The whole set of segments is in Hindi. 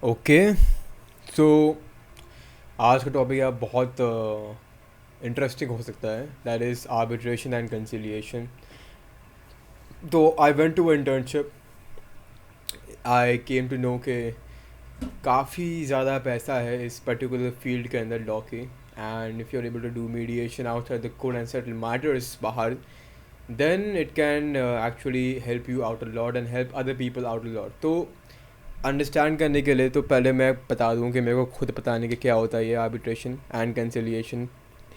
ओके। सो आज का टॉपिक यार बहुत इंटरेस्टिंग हो सकता है, that is arbitration and conciliation. तो I went to internship, I came to know के काफ़ी ज़्यादा पैसा है इस पर्टिकुलर फील्ड के अंदर लॉ की। And if you are able to do mediation outside the court and settle matters बाहर, then it can actually help you out a lot and help other people out a lot. तो अंडरस्टैंड करने के लिए तो पहले मैं बता दूं कि मेरे को खुद पता नहीं कि क्या होता है ये आर्बिट्रेशन एंड कंसिलिएशन।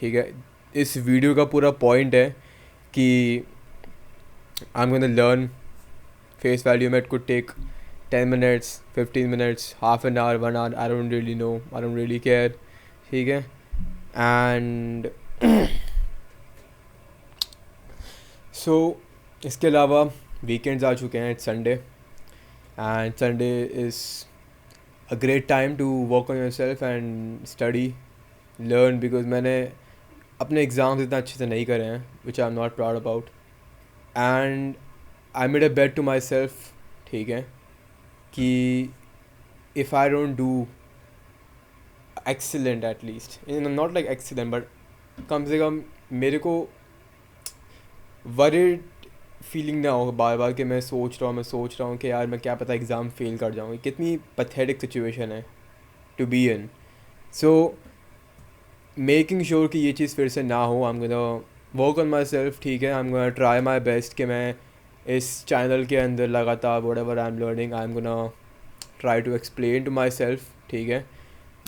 ठीक है, इस वीडियो का पूरा पॉइंट है कि I am gonna learn face value में। It could take 10 minutes, 15 minutes, half an hour, 1 hour, I don't really know, I don't really care. ठीक है, एंड सो इसके अलावा वीकेंड्स आ चुके हैं, it's Sunday and Sunday is a great time to work on your self and study, learn, because मैंने अपने एग्ज़ाम्स इतना अच्छे से नहीं करे हैं, which I am not proud about. And I made a bet to my self, ठीक है, कि if I don't do excellent, at least not like excellent, but कम से कम मेरे को वरीड फीलिंग ना हो बार बार कि मैं सोच रहा हूँ कि यार मैं क्या पता एग्ज़ाम फेल कर जाऊँ। कितनी पथेटिक सिचुएशन है to be in. So making sure कि ये चीज़ फिर से ना हो, I am gonna work on my self. ठीक है, I am gonna try my best कि मैं इस चैनल के अंदर लगातार whatever I am learning, I am gonna try to explain to my self. ठीक है,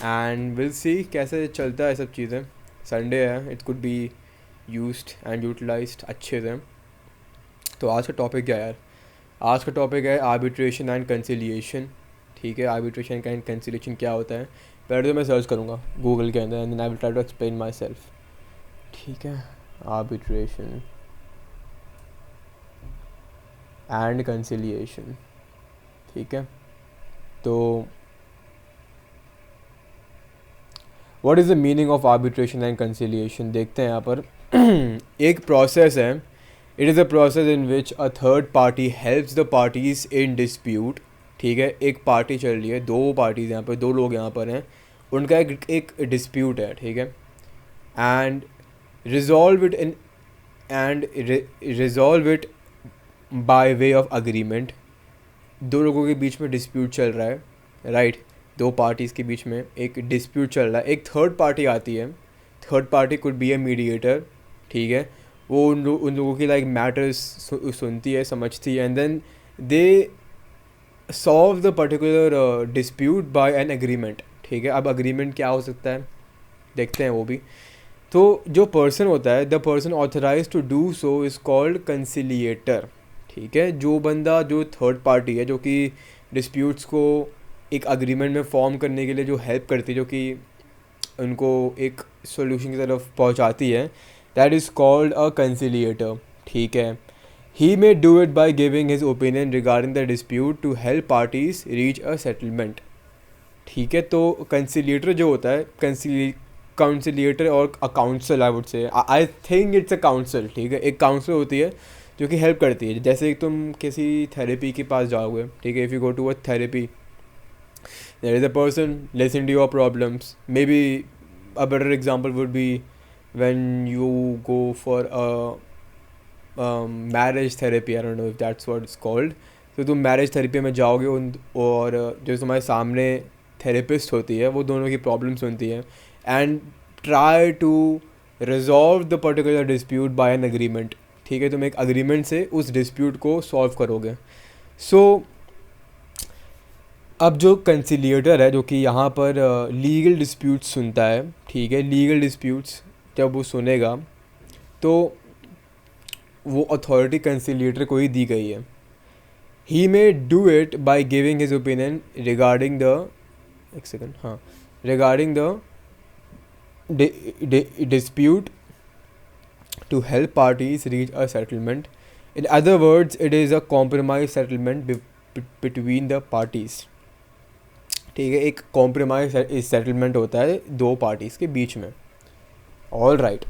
एंड विल सी कैसे चलता है सब चीज़ें। संडे है, it could be used and utilized अच्छे से। तो आज का टॉपिक क्या है यार? आज का टॉपिक है आर्बिट्रेशन एंड कंसिलिएशन। ठीक है, आर्बिट्रेशन एंड कंसिलिएशन क्या होता है पहले तो मैं सर्च करूँगा गूगल के अंदर and then I will try to explain my self. ठीक है, आर्बिट्रेशन एंड कंसिलिएशन। ठीक है, तो what is the meaning of arbitration and conciliation देखते हैं यहाँ पर। एक प्रोसेस है, it is a process in which a third party helps the parties in dispute. ठीक है, एक पार्टी चल रही है, दो पार्टीज़ यहाँ पर, दो लोग यहाँ पर हैं, उनका एक डिस्प्यूट है। ठीक है, and resolve it in and resolve it by way of agreement. दो लोगों के बीच में डिस्प्यूट चल रहा है, राइट, दो पार्टीज़ के बीच में एक डिस्प्यूट चल रहा है, एक थर्ड पार्टी आती है, third party could be a mediator. ठीक है, वो उन लोगों की लाइक मैटर्स सुनती है, समझती है, and then they solve the particular dispute by an agreement. ठीक है, अब अग्रीमेंट क्या हो सकता है देखते हैं वो भी। तो जो पर्सन होता है, the person authorise to do so is called conciliator. ठीक है, जो बंदा, जो थर्ड पार्टी है, जो कि डिस्प्यूट्स को एक अग्रीमेंट में फॉर्म करने के लिए जो हेल्प करती है, जो कि उनको एक सॉल्यूशन की तरफ पहुंचाती है, that is called a conciliator. ठीक है, he may do it by giving his opinion regarding the dispute to help parties reach a settlement. ठीक है, तो कंसिलिएटर जो होता है, काउंसिलिएटर और a council, I would say, I think it's a council. ठीक है, एक काउंसिल होती है जो कि हेल्प करती है। जैसे तुम किसी थेरेपी के पास जाओगे, ठीक है, if you go to a therapy, there is a person listening to your problems. Maybe a better example would be when you go for a marriage therapy. I don't know if that's what it's called. तो तुम मैरिज थेरेपी में जाओगे और जो तुम्हारे सामने थेरेपिस्ट होती है वो दोनों की प्रॉब्लम सुनती है and try to resolve the particular dispute by an agreement. ठीक है, तुम एक अग्रीमेंट से उस डिस्प्यूट को सॉल्व करोगे। सो अब जो कंसिलिएटर है, जो कि यहाँ पर लीगल डिस्प्यूट्स सुनता है, ठीक है, लीगल डिस्प्यूट्स जब वो सुनेगा तो वो अथॉरिटी कंसिलिएटर को ही दी गई है। He may do it by giving his opinion regarding the, एक सेकेंड, हाँ, regarding the dispute to help parties reach a settlement. In other words, it is a compromise settlement between the parties. ठीक है, एक कॉम्प्रोमाइज सेटलमेंट होता है दो पार्टीज़ के बीच में। ऑल राइट,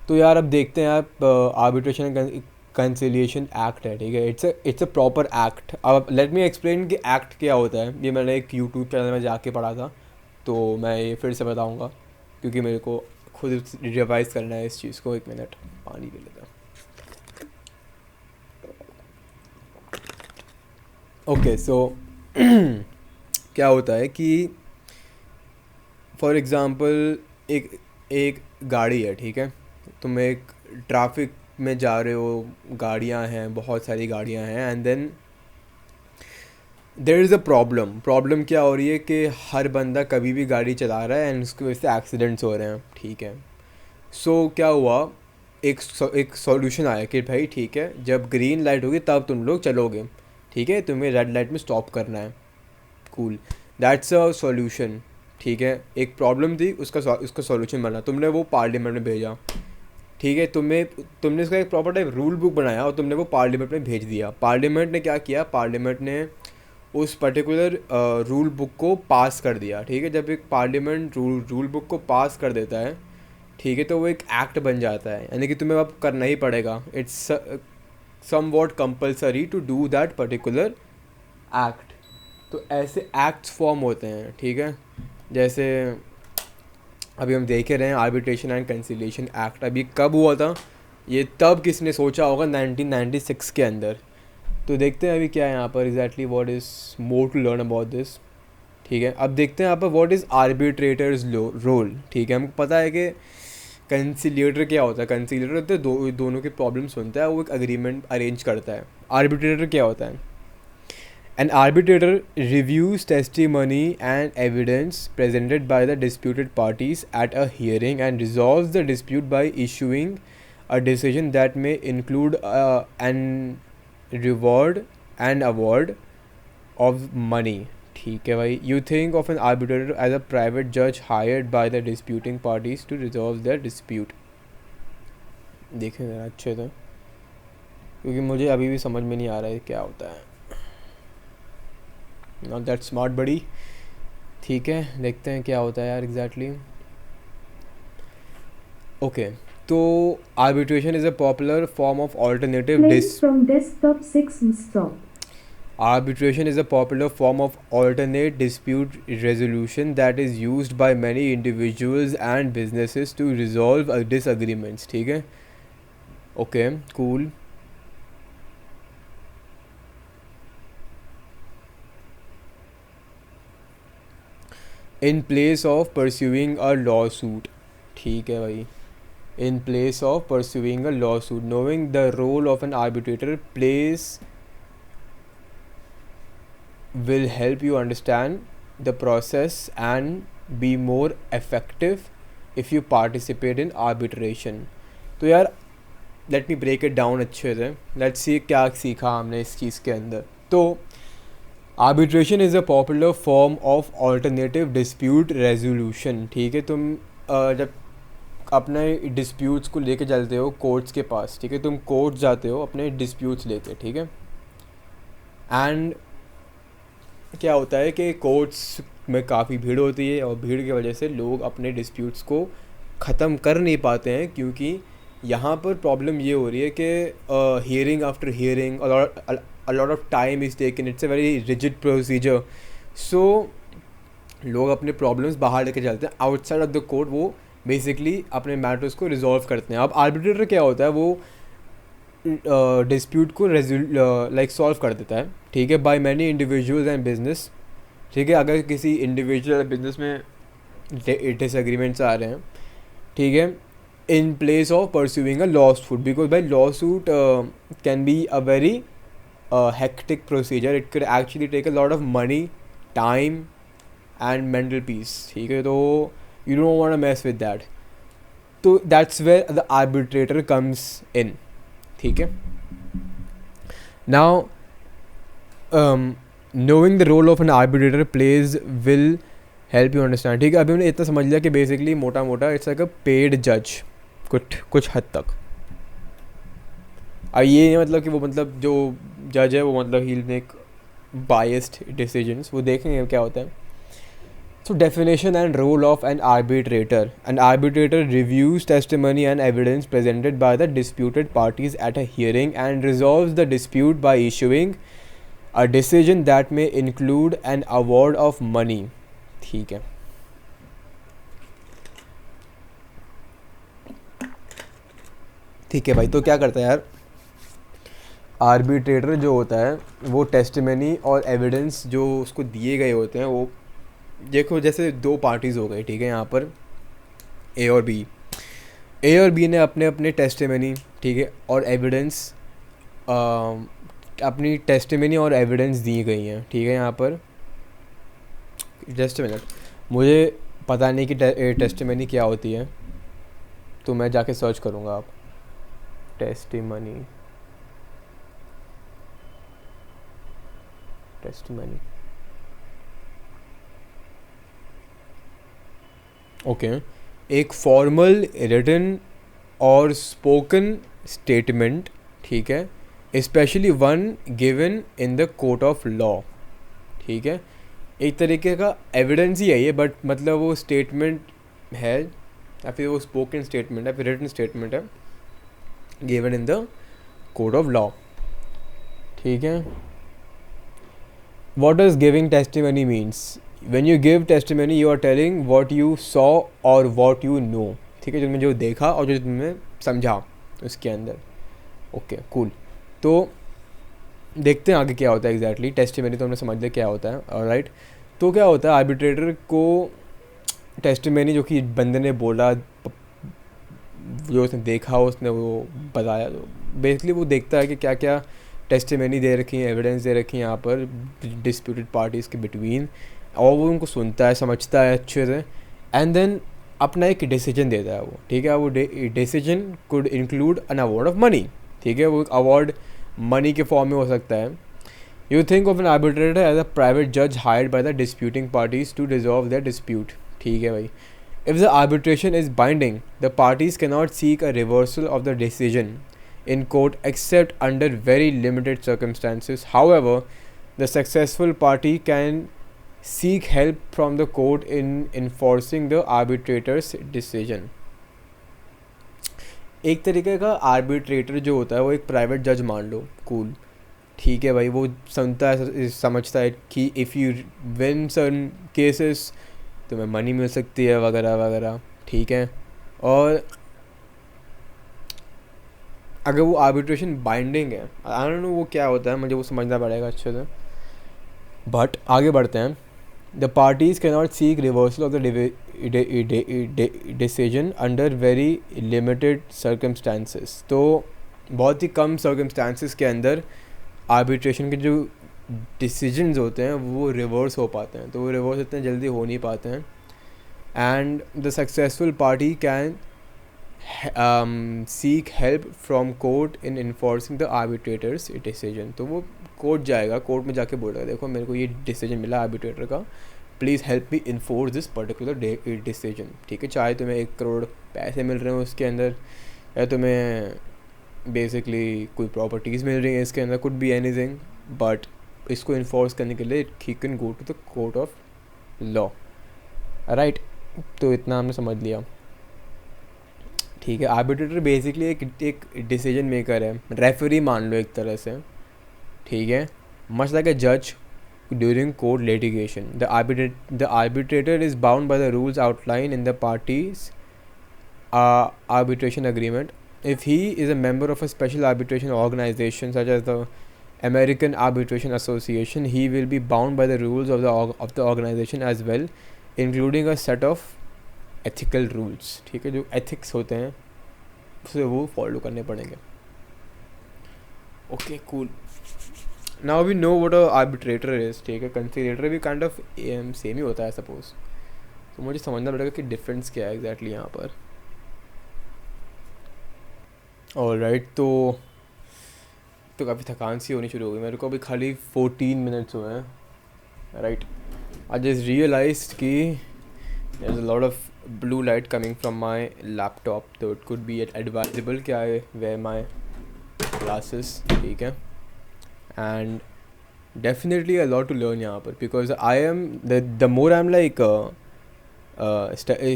तो यार अब देखते हैं आप आर्बिट्रेशन कंसिलिएशन एक्ट है, ठीक है. It's a proper act. अब लेट मी एक्सप्लेन कि एक्ट क्या होता है. ये मैंने एक यूट्यूब चैनल में जाके पढ़ा था, तो मैं ये फिर से बताऊंगा क्योंकि मेरे को खुद रिवाइज करना है इस चीज़ को. 1 मिनट पानी पी लेता. ओके सो क्या होता है कि फॉर एग्ज़ाम्पल एक एक गाड़ी है, ठीक है. तुम एक ट्रैफिक में जा रहे हो, गाड़ियां हैं, बहुत सारी गाड़ियां हैं, and then there is a problem क्या हो रही है कि हर बंदा कभी भी गाड़ी चला रहा है एंड उसकी वजह से एक्सीडेंट्स हो रहे हैं, ठीक है. सो क्या हुआ, एक सॉल्यूशन आया कि भाई ठीक है, जब ग्रीन लाइट होगी तब तुम लोग चलोगे, ठीक है, तुम्हें रेड लाइट में स्टॉप करना है. कूल, दैट्स अ सॉल्यूशन, ठीक है. एक प्रॉब्लम थी, उसका सॉल्यूशन बना, तुमने वो पार्लियामेंट में भेजा, ठीक है. तुमने इसका एक प्रॉपर टाइप रूल बुक बनाया और तुमने वो पार्लियामेंट में भेज दिया. पार्लियामेंट ने क्या किया, पार्लियामेंट ने उस पर्टिकुलर रूल बुक को पास कर दिया, ठीक है. जब एक पार्लियामेंट रूल बुक को पास कर देता है, ठीक है, तो वो एक एक्ट बन जाता है, यानी कि तुम्हें अब करना ही पड़ेगा. It's somewhat compulsory to do that particular act. तो ऐसे एक्ट्स फॉर्म होते हैं, ठीक है. जैसे अभी हम देख रहे हैं आर्बिट्रेशन एंड कंसिलिएशन एक्ट. अभी कब हुआ था ये, तब किसने सोचा होगा, 1996 के अंदर. तो देखते हैं अभी क्या है यहाँ पर exactly what is more to learn about this, ठीक है. अब देखते हैं यहाँ पर व्हाट इज़ आर्बिट्रेटर्स रोल, ठीक है. हमको पता है कि कंसिलिएटर क्या होता है. कंसिलिएटर होता है दोनों की प्रॉब्लम सुनता है, वो एक अग्रीमेंट अरेंज करता है. आर्बिट्रेटर क्या होता है, an arbitrator reviews testimony and evidence presented by the disputed parties at a hearing and resolves the dispute by issuing a decision that may include an reward and award of money. ठीक है भाई. You think of an arbitrator as a private judge hired by the disputing parties to resolve their dispute. देखें ज़रा अच्छे से, क्योंकि मुझे अभी भी समझ में नहीं आ रहा है क्या होता है. नॉट दैट स्मार्ट बड़ी, ठीक है. देखते हैं क्या होता है यार एग्जैक्टली. ओके, तो arbitration is a popular form of alternative Arbitration is a popular form of alternate dispute resolution that is used by many individuals and businesses to resolve disagreements. ठीक है. Okay, cool. In place of pursuing a lawsuit. ठीक है भाई. In place of pursuing a lawsuit, knowing the role of an arbitrator plays will help you understand the process and be more effective if you participate in arbitration. तो यार let me break it down अच्छे से. Let's see क्या सीखा हमने इस चीज़ के अंदर. तो arbitration is a popular form of alternative dispute resolution. ठीक है. तुम जब अपने disputes को लेके चलते हो कोर्ट्स के पास, ठीक है, तुम कोर्ट जाते हो अपने disputes लेके, ठीक है. एंड क्या होता है कि कोर्ट्स में काफ़ी भीड़ होती है और भीड़ की वजह से लोग अपने डिस्प्यूट्स को ख़त्म कर नहीं पाते हैं, क्योंकि यहाँ पर प्रॉब्लम ये हो रही है कि hearing after hearing a lot of time is taken. It's a very rigid procedure. So लोग अपने प्रॉब्लम्स बाहर लेके चलते हैं आउटसाइड ऑफ द कोर्ट. वो बेसिकली अपने मैटर्स को रिजॉल्व करते हैं. अब आर्बिट्रेटर क्या होता है, वो डिस्प्यूट को लाइक सॉल्व कर देता है, ठीक है, by many individuals and business. ठीक है. अगर किसी इंडिविजुअल बिजनेस में डिसएग्रीमेंट्स आ रहे हैं, ठीक है, in place of pursuing a lawsuit, because by lawsuit can be a very hectic procedure. It can actually take a lot of money, time and mental peace. ठीक है. तो you don't want to mess with that. तो that's where the arbitrator comes in. ठीक है. Now knowing the role of an arbitrator plays will help you understand. ठीक है. अभी हमने इतना समझ लिया कि बेसिकली मोटा मोटा इट्स लाइक अ पेड जज कुछ हद तक. अब ये नहीं मतलब कि वो मतलब जो जज है वो मतलब ही मेक बायस्ड डिसीजंस. वो देखेंगे क्या होता है. So definition and role of an arbitrator. An arbitrator reviews testimony and evidence presented by the disputed parties at a hearing and resolves the dispute by issuing a decision that may include an award of money. ठीक है. ठीक है भाई, तो क्या करता है यार आर्बिट्रेटर जो होता है, वो टेस्टिमनी और एविडेंस जो उसको दिए गए होते हैं, वो देखो जैसे दो पार्टीज़ हो गई, ठीक है, यहाँ पर ए और बी ने अपने अपने टेस्टिमनी, ठीक है, और एविडेंस अपनी टेस्टिमनी और एविडेंस दी गई हैं, ठीक है. यहाँ पर जस्ट मिनट, मुझे पता नहीं कि टेस्टिमनी क्या होती है, तो मैं जाके सर्च करूँगा. आप टेस्टिमनी ओके. एक फॉर्मल रिटन और स्पोकन स्टेटमेंट, ठीक है, specially one given in the court of law. ठीक है, एक तरीके का एविडेंस ही है ये, बट मतलब वो स्टेटमेंट है या फिर वो स्पोकन स्टेटमेंट है, फिर रिटन स्टेटमेंट है given in the court of law. ठीक है. What does giving testimony means? When you give testimony, you are telling what you saw or what you know. ठीक है, जो तुमने जो देखा और जो तुमने समझा उसके अंदर. Okay cool. तो देखते हैं आगे क्या होता है एग्जैक्टली. टेस्टिमनी तो हमने समझ लिया क्या होता है. ऑलराइट. तो क्या होता है, आर्बिट्रेटर को टेस्टिमनी जो कि बंदे ने बोला, जो उसने देखा उसने वो बताया, तो बेसिकली वो देखता है कि क्या क्या टेस्टिमनी दे रखी है, एविडेंस दे रखी है यहाँ पर डिस्प्यूटेड पार्टीज़ के बिटवीन, और वो उनको सुनता है, समझता है अच्छे से, एंड देन अपना एक डिसीजन देता है वो. ठीक है, वो decision could include an award of money. ठीक है, वो एक अवार्ड मनी के फॉर्म में हो सकता है. You think of an arbitrator as a private जज hired by the disputing parties to resolve their dispute. ठीक है भाई. If the arbitration is binding, the parties can not seek a reversal of the decision in court except under very limited circumstances. However, the successful party can seek help from the court in enforcing the arbitrator's decision. एक तरीके का आर्बिट्रेटर जो होता है वो एक प्राइवेट जज मान लो. कूल. ठीक है भाई, वो सुनता है, समझता है कि if you win certain cases तुम्हें मनी मिल सकती है वगैरह वगैरह. ठीक है, और अगर वो आर्बिट्रेशन बाइंडिंग है, आई डोंट नो वो क्या होता है, मुझे वो समझना पड़ेगा अच्छे से. बट आगे बढ़ते हैं. The parties can not seek reversal of the decision under very limited circumstances. तो बहुत ही कम सर्कमस्टांसेस के अंदर आर्बिट्रेशन के जो डिसीजंस होते हैं वो रिवर्स हो पाते हैं. तो वो रिवर्स इतने जल्दी हो नहीं पाते हैं. And the successful party can seek help from court in enforcing the arbitrator's decision. तो वो कोर्ट जाएगा, कोर्ट में जाके बोलेगा देखो मेरे को ये डिसीजन मिला आर्बिट्रेटर का, please help me enforce this particular decision. ठीक है, चाहे तुम्हें 1 करोड़ पैसे मिल रहे हैं उसके अंदर, या तुम्हें बेसिकली कोई प्रॉपर्टीज़ मिल रही हैं इसके अंदर, कुड बी एनीथिंग, बट इसको इन्फोर्स करने के लिए he can go to the court of law. Right. तो इतना हमने समझ लिया. ठीक है, आर्बिट्रेटर बेसिकली एक डिसीजन मेकर है, रेफरी मान लो एक तरह से. ठीक है, मच लाइक अ जज during court litigation. The arbitrator is bound by the rules outline in the parties arbitration agreement. If he is a member of a special arbitration organization such as the American Arbitration Association, he will be bound by the rules of the organization as well, including a set of ethical rules. ठीक है, जो एथिक्स होते हैं उसे वो फॉलो करने पड़ेंगे. Okay cool. Now we know what a arbitrator is. ठीक है, कंसीलिएटर भी काइंड ऑफ सेम ही होता है सपोज. तो मुझे समझना पड़ेगा कि डिफरेंस क्या है एग्जैक्टली यहाँ पर. ऑलराइट. तो काफ़ी थकान सी होनी शुरू हो गई मेरे को. अभी खाली 14 मिनट्स हुए हैं. राइट. आई जस्ट रियलाइज्ड कि there is a lot of blue light coming from my laptop, so it could be advisable कि I wear my glasses. ठीक है, and definitely a lot to learn यहाँ पर, because I am the more I'm like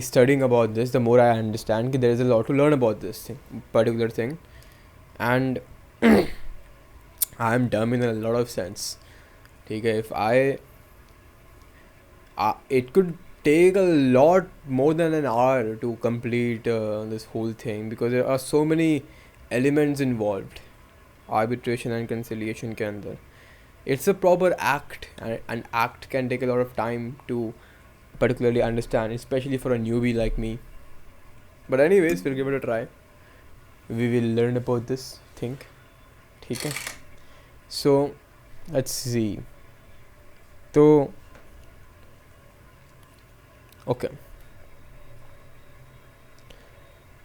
studying about this, the more I understand that there is a lot to learn about this particular thing, and I am dumb in a lot of sense. ठीक है, if it could take a lot more than an hour to complete this whole thing, because there are so many elements involved arbitration and conciliation के अंदर. It's a proper act, and an act can take a lot of time to particularly understand, especially for a newbie like me. But anyways, we'll give it a try. We will learn about this thing. ठीक है, so let's see. तो okay,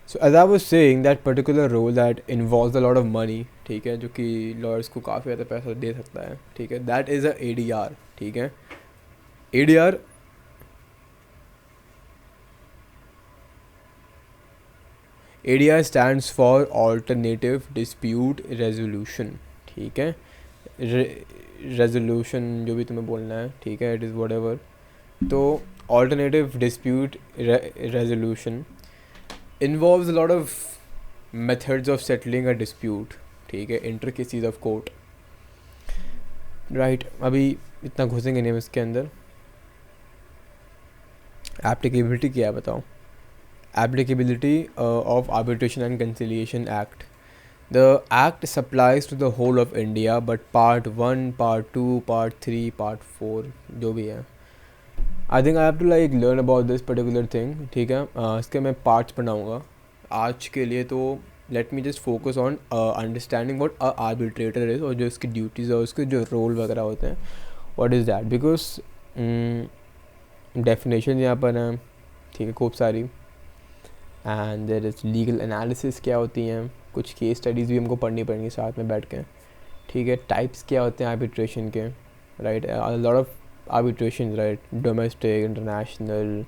so as I was saying, that particular role that involves a lot of money, ठीक है, जो कि lawyers को काफ़ी ज़्यादा पैसा दे सकता है, ठीक है, that is a ADR. ठीक है, ADR stands for Alternative Dispute Resolution. ठीक है, रेजोल्यूशन जो भी तुम्हें बोलना है, ठीक है, इट इज़ वट एवर. तो Alternative Dispute Resolution involves a lot of methods of settling a dispute. ठीक है, intricacies of court. राइट, अभी इतना घुसेंगे नहीं हम इसके अंदर. एप्लीकेबिलिटी क्या है बताओ? Applicability of Arbitration and Conciliation Act. The act applies to the whole of India, but part 1, part 2, part 3, part 4 जो भी है. I think I have to like learn about this particular thing. ठीक है, इसके मैं parts बनाऊँगा आज के लिए. तो let me just focus on understanding what a arbitrator is, और जो इसकी duties है, उसके जो role वगैरह होते हैं, what is that, because definition यहाँ पर है, ठीक है, खूब सारी. And there is legal analysis क्या होती हैं, कुछ केस स्टडीज़ भी हमको पढ़नी पड़ेंगी साथ में बैठ के. ठीक है, टाइप्स क्या होते हैं आर्बिट्रेशन के, right, lot of arbitration, right, domestic, international,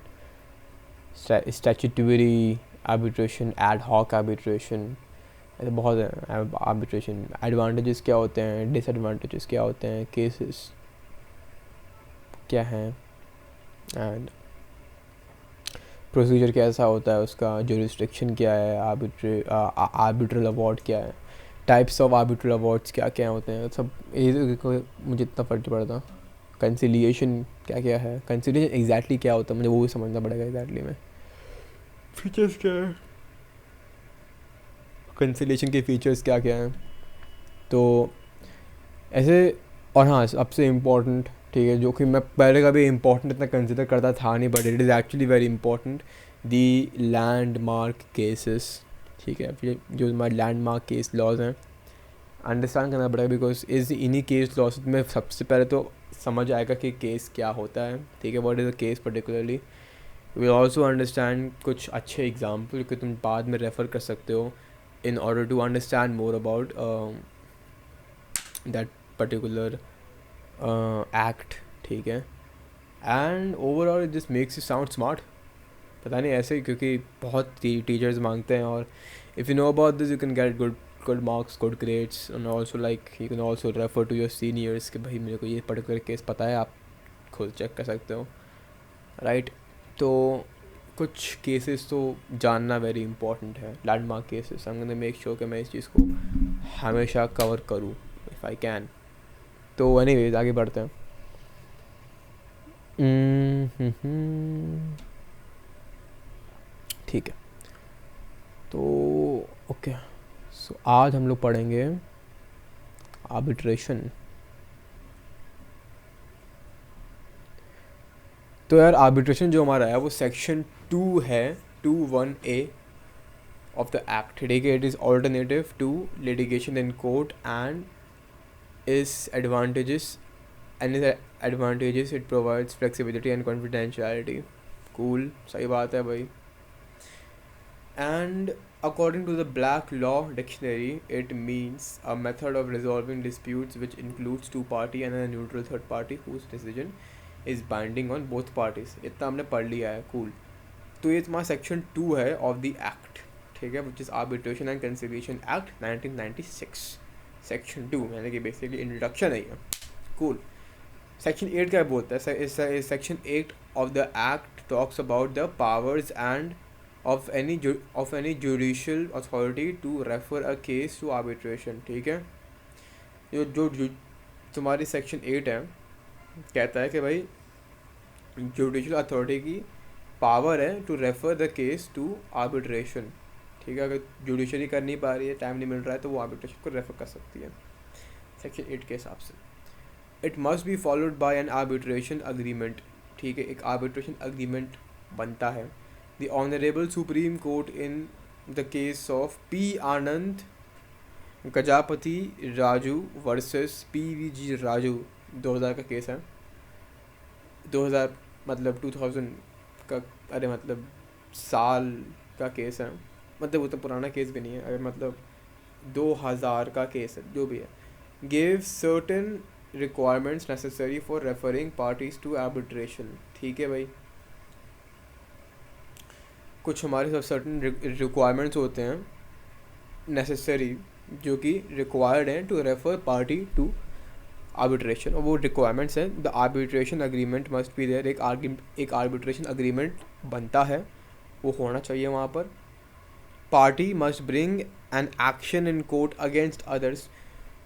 statutory arbitration, ad hoc arbitration, ऐसे बहुत हैं आर्बिट्रेशन. एडवांटेजेस क्या होते हैं, डिसएडवांटेजेस क्या होते हैं, केसेस क्या हैं, एंड प्रोसीजर कैसा होता है उसका, जुरिस्डिक्शन क्या है, आर्बिट्रल अवार्ड क्या है, टाइप्स ऑफ आर्बिट्रल अवार्ड्स क्या क्या होते हैं, सब मुझे इतना फर्क पड़ता. कंसिलिएशन क्या क्या है, कंसिलिएशन एग्जैक्टली क्या होता है मुझे वो भी समझना पड़ेगा एग्जैक्टली में. फीचर्स क्या है कंसिलिएशन के, फीचर्स क्या क्या हैं. तो ऐसे, और हाँ सबसे इम्पोर्टेंट, ठीक है, जो कि मैं पहले कभी इम्पोर्टेंट इतना कंसिडर करता था नहीं, but it is actually very important, the landmark cases. ठीक है, फिर जो हमारे लैंडमार्क केस लॉज हैं अंडरस्टैंड करना पड़ेगा, बिकॉज इन्हीं केस लॉज में सबसे पहले तो समझ आएगा कि केस क्या होता है. ठीक है, what is the case particularly. Will also understand कुछ अच्छे एग्जाम्पल कि तुम बाद में रेफ़र कर सकते हो in order to understand more about that particular act. ठीक है, and overall it just makes you sound smart. पता नहीं ऐसे, क्योंकि बहुत टीचर्स मांगते हैं, और if you know about this you can get good marks, good grades, and also like you can also refer to your seniors कि भाई मेरे को ये particular केस पता है, आप खुद चेक कर सकते हो, राइट. तो कुछ केसेस तो जानना वेरी इंपॉर्टेंट है, landmark cases. I am gonna make sure कि मैं इस चीज़ को हमेशा कवर करूँ इफ़ आई कैन. तो एनीवेज आगे बढ़ते हैं. ठीक है, तो ओके, सो आज हम लोग पढ़ेंगे आर्बिट्रेशन. तो यार आर्बिट्रेशन जो हमारा है वो सेक्शन 2 है, 2(1)(a) ऑफ द एक्ट. ठीक है, it is alternative to litigation in court and is advantages it provides flexibility and confidentiality. Cool, सही बात है भाई. And according to the Black Law Dictionary, it means a method of resolving disputes which includes two party and a neutral third party whose decision is binding on both parties. इतना हमने पढ़ लिया है, कूल. तो ये तुम्हारा सेक्शन 2 है ऑफ द एक्ट. ठीक है, which is arbitration and conciliation act 1996, section 2, यानी कि बेसिकली इंट्रोडक्शन है ये. कूल। सेक्शन 8 क्या बोलता है? Section 8 of the act talks about the powers and of any judicial authority to refer a case to arbitration. ठीक है, जो तुम्हारी सेक्शन 8 है कहता है कि भाई जुडिशियल अथॉरिटी की पावर है to refer the case to arbitration. ठीक है, अगर जुडिशरी कर नहीं पा रही है, टाइम नहीं मिल रहा है, तो वो आर्बिट्रेशन को रेफर कर सकती है सेक्शन 8 के हिसाब से। It must be followed by N arbitration agreement. ठीक है, एक आर्बिट्रेशन अग्रीमेंट बनता है। The honourable supreme court in the case of P Anand Gajapati Raju versus PVG Raju, 2000 का केस है। 2000 मतलब 2000 का, अरे मतलब साल का केस है, मतलब वो तो पुराना केस भी नहीं है, अगर मतलब 2000 का केस है, जो भी है। Give certain requirements necessary for referring parties to arbitration. ठीक है भाई, कुछ हमारे सब सर्टेन रिक्वायरमेंट्स होते हैं नेसेसरी, जो कि रिक्वायर्ड हैं to refer party to arbitration, और वो रिक्वायरमेंट्स हैं। The arbitration agreement must be there. एक आर्बिट्रेशन अग्रीमेंट बनता है, वो होना चाहिए वहाँ पर। Party must bring an action in court against others.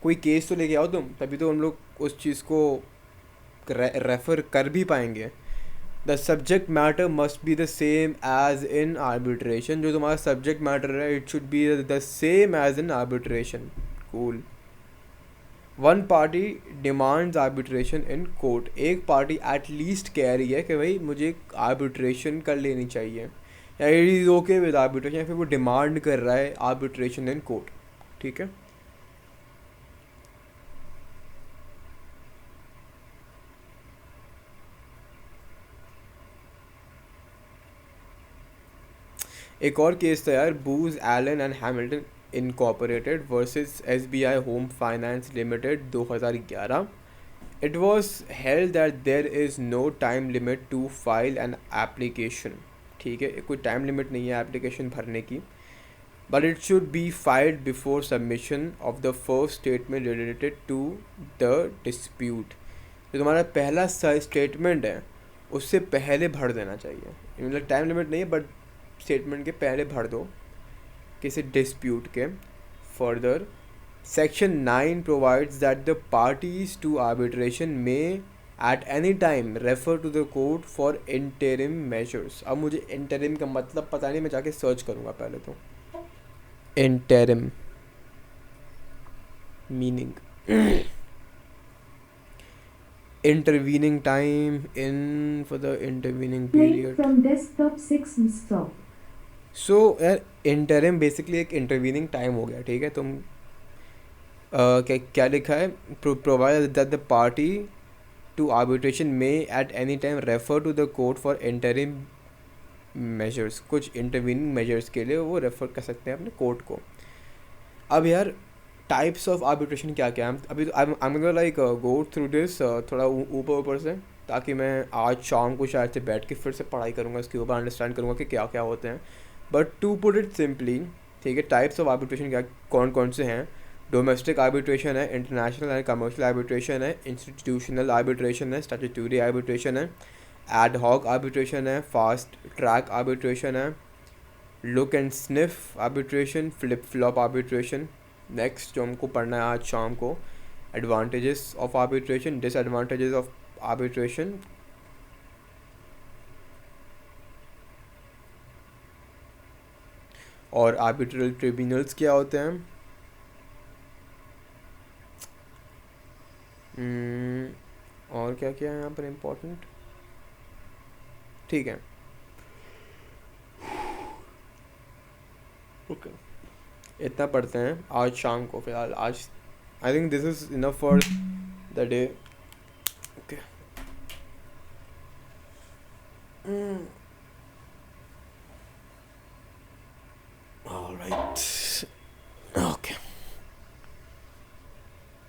कोई केस तो लेके आओ तुम, तभी तो हम लोग उस चीज़ को रेफ़र कर भी पाएंगे। The subject matter must be the same as in arbitration. जो तुम्हारा सब्जेक्ट मैटर है, it should be the same as in arbitration. Cool. One party demands arbitration in court. एक पार्टी एटलीस्ट कह रही है कि भाई मुझे आर्बिट्रेशन कर लेनी चाहिए, या it is okay with arbitration, या फिर वो डिमांड कर रहा है आर्बिट्रेशन इन कोर्ट। ठीक है, एक और केस था यार, Booz Allen and Hamilton Incorporated versus SBI home finance limited, 2011। It was held that there is no time limit to file an application. ठीक है, कोई टाइम लिमिट नहीं है एप्लीकेशन भरने की, but it should be filed before submission of the first statement related to the dispute. जो तुम्हारा पहला स्टेटमेंट है उससे पहले भर देना चाहिए, मतलब टाइम लिमिट नहीं है, बट स्टेटमेंट के पहले भर दो किसी डिस्प्यूट के। Further section 9 provides that the parties to arbitration में at any time refer to the court for interim measures. अब मुझे इंटरिम का मतलब पता नहीं, मैं जाके सर्च करूँगा पहले तो। Interim meaning intervening time in for the intervening Playing period. from desktop 6 stop. So यार इंटरिम बेसिकली एक इंटरवीनिंग टाइम हो गया। ठीक है, तुम क्या लिखा है? Provide that the party to arbitration में at any time refer to the court for interim measures. कुछ इंटरवीनिंग मेजर्स के लिए वो रेफर कर सकते हैं अपने कोर्ट को। अब यार टाइप्स ऑफ आर्बिट्रेशन क्या क्या है, अभी आई am gonna like go through this थोड़ा ऊपर से, ताकि मैं आज शाम को शायद से बैठ के फिर से पढ़ाई करूँगा इसके ऊपर, अंडरस्टैंड करूँगा कि क्या क्या होते हैं। But to put it simply, ठीक है, टाइप्स ऑफ आर्बिट्रेशन क्या कौन कौन से हैं? डोमेस्टिक आर्बिट्रेशन है, इंटरनेशनल एंड कमर्शियल आर्बिट्रेशन है, इंस्टीट्यूशनल आर्बिट्रेशन है, स्टैट्यूटरी आर्बिट्रेशन है, एड हॉक आर्बिट्रेशन है, फास्ट ट्रैक आर्बिट्रेशन है, look and sniff arbitration, flip flop arbitration. Next जो हमको पढ़ना है आज शाम को, advantages of arbitration, disadvantages of arbitration, और आर्बिट्रल ट्रिब्यूनल्स क्या होते हैं। और क्या क्या है यहाँ पर इम्पोर्टेंट। ठीक है, ओके, इतना पढ़ते हैं आज शाम को फिलहाल। आज I think this is enough for the day. Okay.